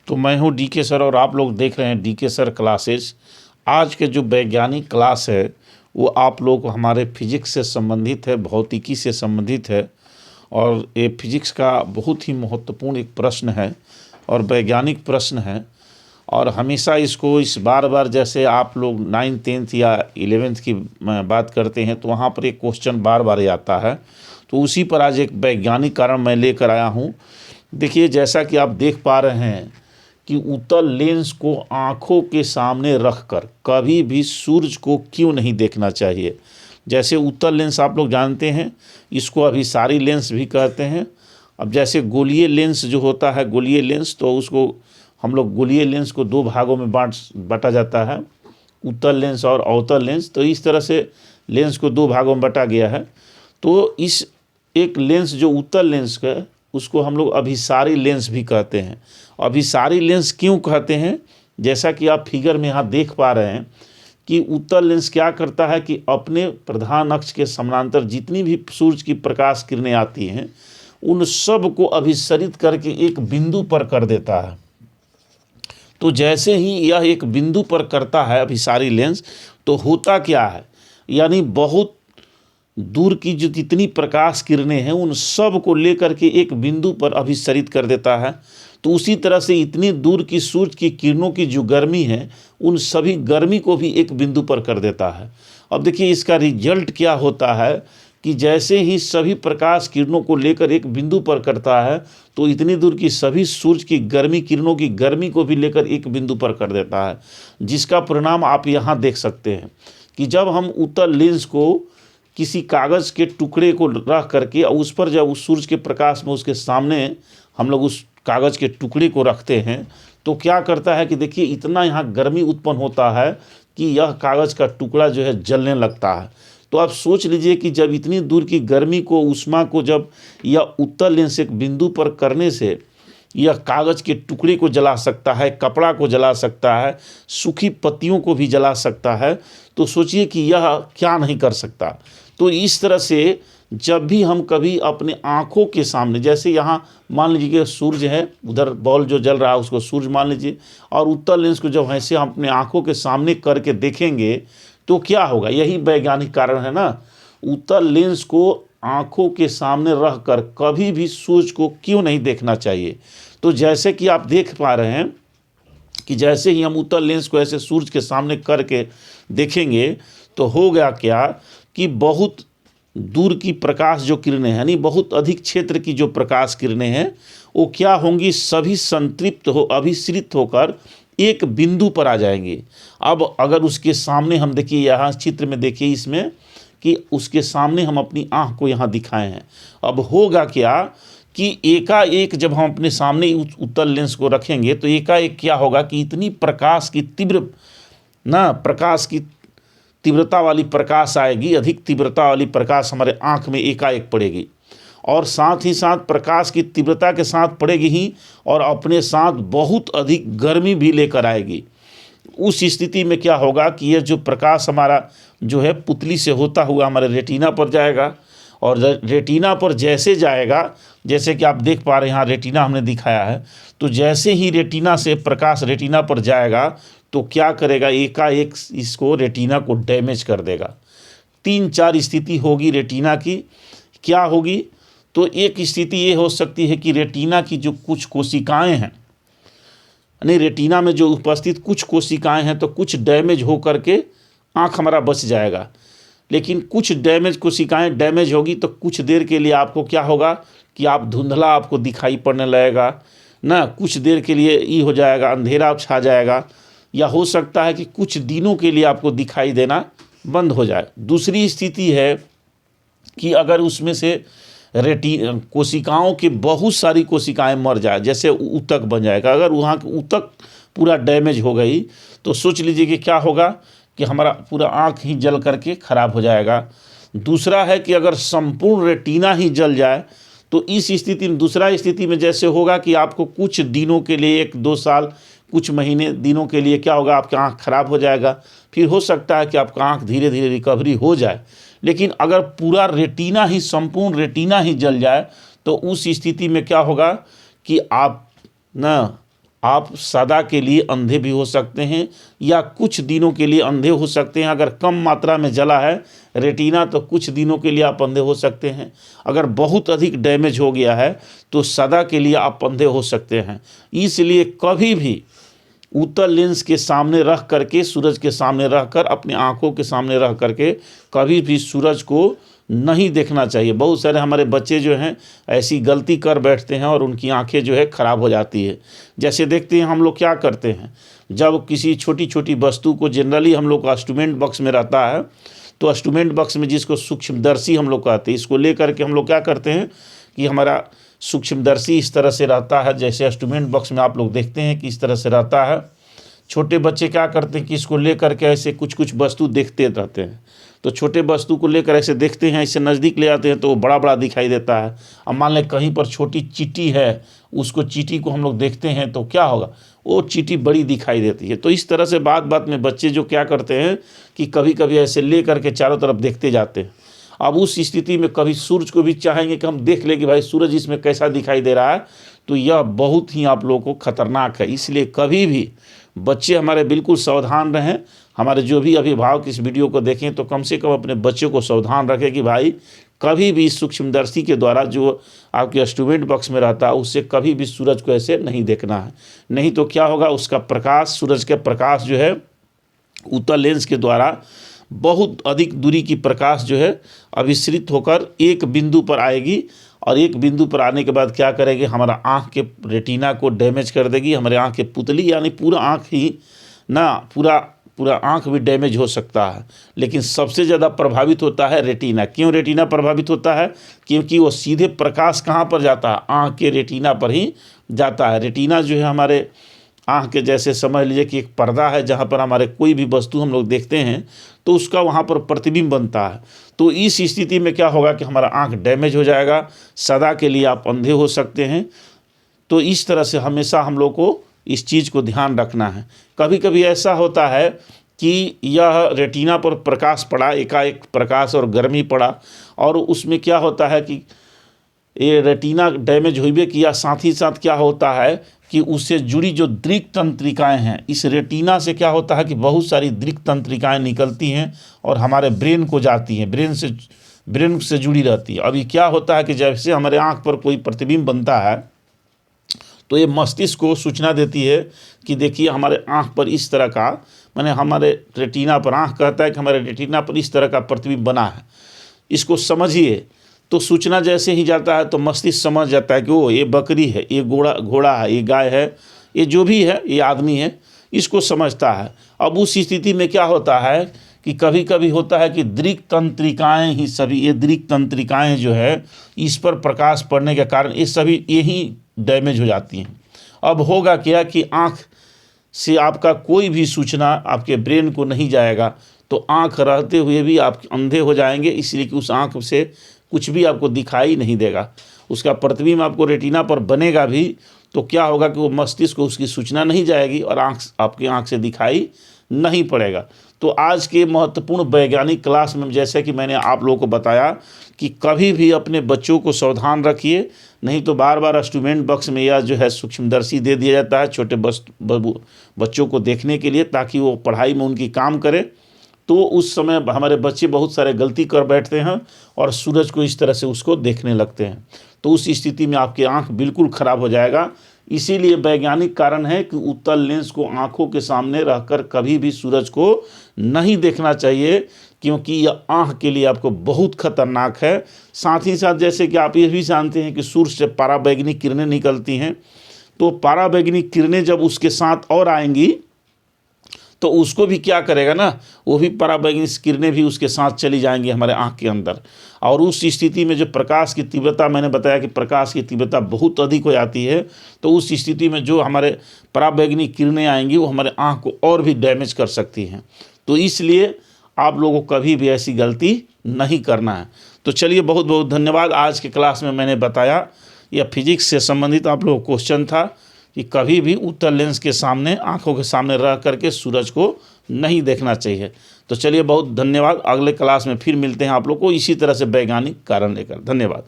तो मैं हूँ डीके सर और आप लोग देख रहे हैं डीके सर क्लासेस। आज के जो वैज्ञानिक क्लास है वो आप लोग हमारे फिजिक्स से संबंधित है, भौतिकी से संबंधित है। और ये फिजिक्स का बहुत ही महत्वपूर्ण एक प्रश्न है और वैज्ञानिक प्रश्न है। और हमेशा इसको इस बार बार जैसे आप लोग 9th 10th या 11th की बात करते हैं तो वहाँ पर एक क्वेश्चन बार बार आता है, तो उसी पर आज एक वैज्ञानिक कारण मैं लेकर आया हूँ। देखिए, जैसा कि आप देख पा रहे हैं कि उत्तल लेंस को आँखों के सामने रखकर कभी भी सूरज को क्यों नहीं देखना चाहिए। जैसे उत्तल लेंस आप लोग जानते हैं, इसको अभिसारी लेंस भी कहते हैं। अब जैसे गोलीय लेंस जो होता है, गोलीय लेंस, तो उसको हम लोग गोलीय लेंस को दो भागों में बांटा जाता है, उत्तल लेंस और अवतल लेंस। तो इस तरह से लेंस को दो भागों में बांटा गया है। तो इस एक लेंस जो उत्तल लेंस का, उसको हम लोग अभिसारी लेंस भी कहते हैं। अभिसारी लेंस क्यों कहते हैं, जैसा कि आप फिगर में यहाँ देख पा रहे हैं कि उत्तल लेंस क्या करता है कि अपने प्रधान अक्ष के समानांतर जितनी भी सूरज की प्रकाश किरणें आती हैं उन सब को अभिसरित करके एक बिंदु पर कर देता है। तो जैसे ही यह एक बिंदु पर करता है अभिसारी लेंस, तो होता क्या है, यानी बहुत दूर की जो जितनी प्रकाश किरणें हैं उन सब को लेकर के एक बिंदु पर अभिसरित कर देता है। तो उसी तरह से इतनी दूर की सूरज की किरणों की जो गर्मी है उन सभी गर्मी को भी एक बिंदु पर कर देता है। अब देखिए इसका रिजल्ट क्या होता है कि जैसे ही सभी प्रकाश किरणों को लेकर एक बिंदु पर करता है तो इतनी दूर की सभी सूरज की गर्मी किरणों की गर्मी को भी लेकर एक बिंदु पर कर देता है, जिसका परिणाम आप यहाँ देख सकते हैं कि जब हम उत्तल लेंस को किसी कागज़ के टुकड़े को रख करके और उस पर जब उस सूरज के प्रकाश में उसके सामने हम लोग उस कागज़ के टुकड़े को रखते हैं तो क्या करता है कि देखिए इतना यहाँ गर्मी उत्पन्न होता है कि यह कागज़ का टुकड़ा जो है जलने लगता है। तो आप सोच लीजिए कि जब इतनी दूर की गर्मी को, ऊष्मा को जब यह उत्तल लेंस एक बिंदु पर करने से यह कागज़ के टुकड़े को जला सकता है, कपड़ा को जला सकता है, सूखी पत्तियों को भी जला सकता है, तो सोचिए कि यह क्या नहीं कर सकता। तो इस तरह से जब भी हम कभी अपने आँखों के सामने, जैसे यहाँ मान लीजिए कि सूरज है, उधर बॉल जो जल रहा है उसको सूरज मान लीजिए, और उत्तल लेंस को जब ऐसे हम अपने आँखों के सामने करके देखेंगे तो क्या होगा, यही वैज्ञानिक कारण है ना। उत्तल लेंस को आँखों के सामने रखकर कभी भी सूरज को क्यों नहीं देखना चाहिए। तो जैसे कि आप देख पा रहे हैं कि जैसे ही हम उत्तल लेंस को ऐसे सूरज के सामने करके देखेंगे तो हो गया क्या कि बहुत दूर की प्रकाश जो किरणें हैं, यानी बहुत अधिक क्षेत्र की जो प्रकाश किरणें हैं वो क्या होंगी, सभी संतृप्त हो अभिसरित होकर एक बिंदु पर आ जाएंगे। अब अगर उसके सामने हम देखिए, यहाँ चित्र में देखिए इसमें कि उसके सामने हम अपनी आँख को यहाँ दिखाए हैं। अब होगा क्या कि एकाएक जब हम अपने सामने उत्तल लेंस को रखेंगे तो एकाएक क्या होगा कि इतनी प्रकाश की प्रकाश की तीव्रता वाली प्रकाश आएगी, अधिक तीव्रता वाली प्रकाश हमारे आँख में एकाएक पड़ेगी, और साथ ही साथ प्रकाश की तीव्रता के साथ पड़ेगी ही और अपने साथ बहुत अधिक गर्मी भी लेकर आएगी। उस स्थिति में क्या होगा कि यह जो प्रकाश हमारा जो है पुतली से होता हुआ हमारे रेटिना पर जाएगा, और रेटिना पर जैसे जाएगा, जैसे कि आप देख पा रहे हैं यहाँ रेटिना हमने दिखाया है, तो जैसे ही रेटिना से प्रकाश रेटिना पर जाएगा तो क्या करेगा, एकाएक इसको रेटिना को डैमेज कर देगा। 3-4 स्थिति होगी रेटिना की। क्या होगी, तो एक स्थिति ये हो सकती है कि रेटिना की जो कुछ कोशिकाएं हैं, यानी रेटिना में जो उपस्थित कुछ कोशिकाएं हैं, तो कुछ डैमेज हो करके आँख हमारा बच जाएगा। लेकिन कुछ डैमेज कोशिकाएं डैमेज होगी तो कुछ देर के लिए आपको क्या होगा कि आप धुंधला आपको दिखाई पड़ने लगेगा ना, कुछ देर के लिए ये हो जाएगा, अंधेरा छा जाएगा, या हो सकता है कि कुछ दिनों के लिए आपको दिखाई देना बंद हो जाए। दूसरी स्थिति है कि अगर उसमें से कोशिकाओं के बहुत सारी कोशिकाएं मर जाए, जैसे ऊतक बन जाएगा, अगर वहाँ की ऊतक पूरा डैमेज हो गई तो सोच लीजिए कि क्या होगा कि हमारा पूरा आँख ही जल करके ख़राब हो जाएगा। दूसरा है कि अगर संपूर्ण रेटिना ही जल जाए तो इस स्थिति में, दूसरा स्थिति में जैसे होगा कि आपको कुछ दिनों के लिए, 1-2 साल, कुछ महीने दिनों के लिए क्या होगा, आपका आँख ख़राब हो जाएगा। फिर हो सकता है कि आपका आँख धीरे धीरे रिकवरी हो जाए। लेकिन अगर पूरा रेटिना ही, संपूर्ण रेटिना ही जल जाए तो उस स्थिति में क्या होगा कि आप ना आप सदा के लिए अंधे भी हो सकते हैं या कुछ दिनों के लिए अंधे हो सकते हैं। अगर कम मात्रा में जला है रेटिना तो कुछ दिनों के लिए आप अंधे हो सकते हैं। अगर बहुत अधिक डैमेज हो गया है तो सदा के लिए आप अंधे हो सकते हैं। इसलिए कभी भी उत्तल लेंस के सामने रख करके, सूरज के सामने रखकर, अपनी आंखों के सामने रख करके कभी भी सूरज को नहीं देखना चाहिए। बहुत सारे हमारे बच्चे जो हैं ऐसी गलती कर बैठते हैं और उनकी आंखें जो है ख़राब हो जाती है। जैसे देखते हैं हम लोग क्या करते हैं, जब किसी छोटी छोटी वस्तु को, जनरली हम लोग का इंस्ट्रूमेंट बॉक्स में रहता है, तो इंस्ट्रूमेंट बॉक्स में जिसको सूक्ष्मदर्शी हम लोग कहते हैं, इसको ले करके हम लोग क्या करते हैं कि हमारा सूक्ष्मदर्शी इस तरह से रहता है, जैसे इंस्ट्रूमेंट बॉक्स में आप लोग देखते हैं कि इस तरह से रहता है। छोटे बच्चे क्या करते हैं कि इसको ले करके ऐसे कुछ कुछ वस्तु देखते रहते हैं। तो छोटे वस्तु को लेकर ऐसे देखते हैं, ऐसे नज़दीक ले आते हैं तो वो बड़ा बड़ा दिखाई देता है। अब मान लें कहीं पर छोटी चींटी है, उसको चींटी को हम लोग देखते हैं तो क्या होगा, वो चींटी बड़ी दिखाई देती है। तो इस तरह से बात बात में बच्चे जो क्या करते हैं कि कभी कभी ऐसे ले करके चारों तरफ देखते जाते हैं। अब उस स्थिति में कभी सूरज को भी चाहेंगे कि हम देख लें कि भाई सूरज इसमें कैसा दिखाई दे रहा है, तो यह बहुत ही आप लोगों को खतरनाक है। इसलिए कभी भी बच्चे हमारे बिल्कुल सावधान रहें। हमारे जो भी अभिभावक इस वीडियो को देखें तो कम से कम अपने बच्चों को सावधान रखें कि भाई कभी भी सूक्ष्मदर्शी के द्वारा जो आपके इंस्ट्रूमेंट बॉक्स में रहता है उससे कभी भी सूरज को ऐसे नहीं देखना है। नहीं तो क्या होगा, उसका प्रकाश, सूरज का प्रकाश जो है उत्तल लेंस के द्वारा बहुत अधिक दूरी की प्रकाश जो है अभिसरित होकर एक बिंदु पर आएगी, और एक बिंदु पर आने के बाद क्या करेगी, हमारा आँख के रेटिना को डैमेज कर देगी। हमारे आँख के पुतली यानी पूरा आँख ही ना, पूरा आँख भी डैमेज हो सकता है। लेकिन सबसे ज़्यादा प्रभावित होता है रेटिना। क्यों रेटिना प्रभावित होता है? क्योंकि वो सीधे प्रकाश कहाँ पर जाता है, आँख के रेटिना पर ही जाता है। रेटिना जो है हमारे आँख के जैसे समझ लीजिए कि एक पर्दा है, जहाँ पर हमारे कोई भी वस्तु हम लोग देखते हैं तो उसका वहाँ पर प्रतिबिंब बनता है। तो इस स्थिति में क्या होगा कि हमारा आँख डैमेज हो जाएगा, सदा के लिए आप अंधे हो सकते हैं। तो इस तरह से हमेशा हम लोग को इस चीज़ को ध्यान रखना है। कभी कभी ऐसा होता है कि यह रेटिना पर प्रकाश पड़ा, एकाएक प्रकाश और गर्मी पड़ा, और उसमें क्या होता है कि ये रेटिना डैमेज हुए किया, साथ ही साथ क्या होता है कि उससे जुड़ी जो दृक् तंत्रिकाएँ हैं, इस रेटिना से क्या होता है कि बहुत सारी दृक् तंत्रिकाएँ निकलती हैं और हमारे ब्रेन को जाती हैं, ब्रेन से जुड़ी रहती है। अभी क्या होता है कि जैसे हमारे आँख पर कोई प्रतिबिंब बनता है तो ये मस्तिष्क को सूचना देती है कि देखिए हमारे आँख पर इस तरह का, माने हमारे रेटिना पर, आँख कहता है कि हमारे रेटिना पर इस तरह का प्रतिबिंब बना है, इसको समझिए। तो सूचना जैसे ही जाता है तो मस्तिष्क समझ जाता है कि वो ये बकरी है, ये घोड़ा है, ये गाय है, ये जो भी है, ये आदमी है, इसको समझता है। अब उस स्थिति में क्या होता है कि कभी कभी होता है कि दृक् तंत्रिकाएँ ही सभी, ये दृक् तंत्रिकाएँ जो है इस पर प्रकाश पड़ने के कारण ये सभी यही डैमेज हो जाती हैं। अब होगा क्या कि आँख से आपका कोई भी सूचना आपके ब्रेन को नहीं जाएगा, तो आँख रहते हुए भी आप अंधे हो जाएंगे, इसलिए कि उस आँख से कुछ भी आपको दिखाई नहीं देगा। उसका प्रतिबिंब आपको रेटिना पर बनेगा भी तो क्या होगा कि वो मस्तिष्क को उसकी सूचना नहीं जाएगी और आपकी आँख से दिखाई नहीं पड़ेगा। तो आज के महत्वपूर्ण वैज्ञानिक क्लास में जैसे कि मैंने आप लोगों को बताया कि कभी भी अपने बच्चों को सावधान रखिए, नहीं तो बार बार इंस्ट्रूमेंट बॉक्स में या जो है सूक्ष्मदर्शी दे दिया जाता है छोटे बच्चों को देखने के लिए, ताकि वो पढ़ाई में उनकी काम करे। तो उस समय हमारे बच्चे बहुत सारे गलती कर बैठते हैं और सूरज को इस तरह से उसको देखने लगते हैं, तो उस स्थिति में आपकी आँख बिल्कुल ख़राब हो जाएगा। इसीलिए वैज्ञानिक कारण है कि उत्तल लेंस को आँखों के सामने रहकर कभी भी सूरज को नहीं देखना चाहिए, क्योंकि यह आँख के लिए आपको बहुत खतरनाक है। साथ ही साथ जैसे कि आप ये भी जानते हैं कि सूर्य से पराबैंगनी किरणें निकलती हैं, तो पराबैंगनी किरणें जब उसके साथ और आएंगी तो उसको भी क्या करेगा ना, वो भी पराबैंगनी किरणें भी उसके साथ चली जाएंगी हमारे आँख के अंदर। और उस स्थिति में जो प्रकाश की तीव्रता, मैंने बताया कि प्रकाश की तीव्रता बहुत अधिक हो जाती है, तो उस स्थिति में जो हमारे पराबैंगनी किरणें आएंगी वो हमारे आँख को और भी डैमेज कर सकती हैं। तो इसलिए आप लोगों को कभी भी ऐसी गलती नहीं करना है। तो चलिए, बहुत बहुत धन्यवाद। आज के क्लास में मैंने बताया, यह फिजिक्स से संबंधित आप लोगों को क्वेश्चन था कि कभी भी उत्तल लेंस के सामने, आंखों के सामने रह करके सूरज को नहीं देखना चाहिए। तो चलिए, बहुत धन्यवाद। अगले क्लास में फिर मिलते हैं आप लोग को इसी तरह से वैज्ञानिक कारण लेकर। धन्यवाद।